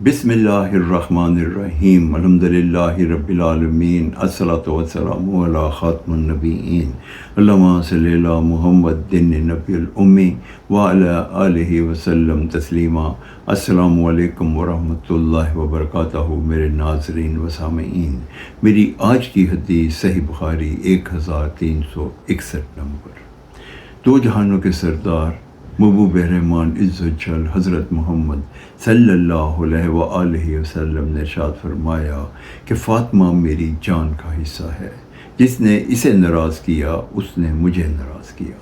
بسم اللہ الرحمن الرحیم الحمدللہ رب العالمین الصلاۃ والسلام علی خاتم النبیین اللہم صلی علی محمد نبی الامی وعلی آلہ وسلم تسلیما۔ السلام علیکم ورحمۃ اللہ وبرکاتہ۔ میرے ناظرین و سامعین، میری آج کی حدیث صحیح بخاری 1361 نمبر۔ دو جہانوں کے سردار محبوب رحمان عز و جل حضرت محمد صلی اللہ علیہ وآلہ وسلم نے ارشاد فرمایا کہ فاطمہ میری جان کا حصہ ہے، جس نے اسے ناراض کیا اس نے مجھے ناراض کیا۔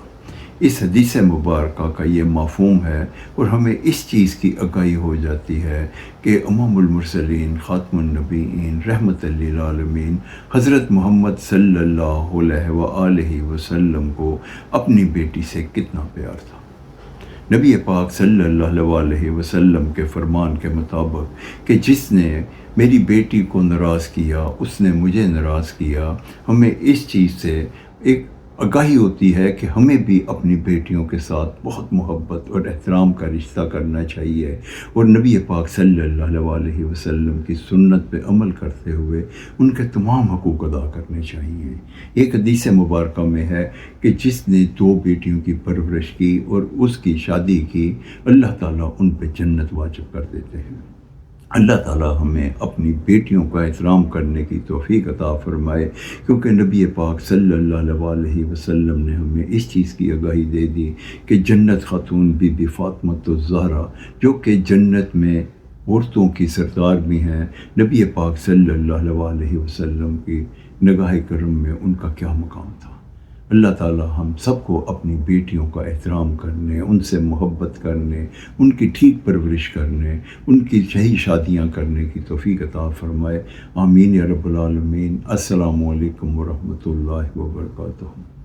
اس حدیث مبارکہ کا یہ مفہوم ہے اور ہمیں اس چیز کی آگاہی ہو جاتی ہے کہ امام المرسلین خاتم النبیین رحمت للعالمین حضرت محمد صلی اللہ علیہ وآلہ وسلم کو اپنی بیٹی سے کتنا پیار تھا۔ نبی پاک صلی اللہ علیہ وسلم کے فرمان کے مطابق کہ جس نے میری بیٹی کو ناراض کیا اس نے مجھے ناراض کیا، ہمیں اس چیز سے ایک آگاہی ہوتی ہے کہ ہمیں بھی اپنی بیٹیوں کے ساتھ بہت محبت اور احترام کا رشتہ کرنا چاہیے اور نبی پاک صلی اللہ علیہ وسلم کی سنت پہ عمل کرتے ہوئے ان کے تمام حقوق ادا کرنے چاہیے۔ ایک حدیث مبارکہ میں ہے کہ جس نے دو بیٹیوں کی پرورش کی اور اس کی شادی کی، اللہ تعالیٰ ان پہ جنت واجب کر دیتے ہیں۔ اللہ تعالیٰ ہمیں اپنی بیٹیوں کا احترام کرنے کی توفیق عطا فرمائے، کیونکہ نبی پاک صلی اللہ علیہ وسلم نے ہمیں اس چیز کی آگاہی دے دی کہ جنت خاتون بی بی فاطمۃ الزہرا، جو کہ جنت میں عورتوں کی سردار بھی ہیں، نبی پاک صلی اللہ علیہ وسلم کی نگاہ کرم میں ان کا کیا مقام تھا۔ اللہ تعالیٰ ہم سب کو اپنی بیٹیوں کا احترام کرنے، ان سے محبت کرنے، ان کی ٹھیک پرورش کرنے، ان کی صحیح شادیاں کرنے کی توفیق عطا فرمائے۔ آمین یا رب العالمین۔ السلام علیکم ورحمۃ اللہ وبرکاتہ۔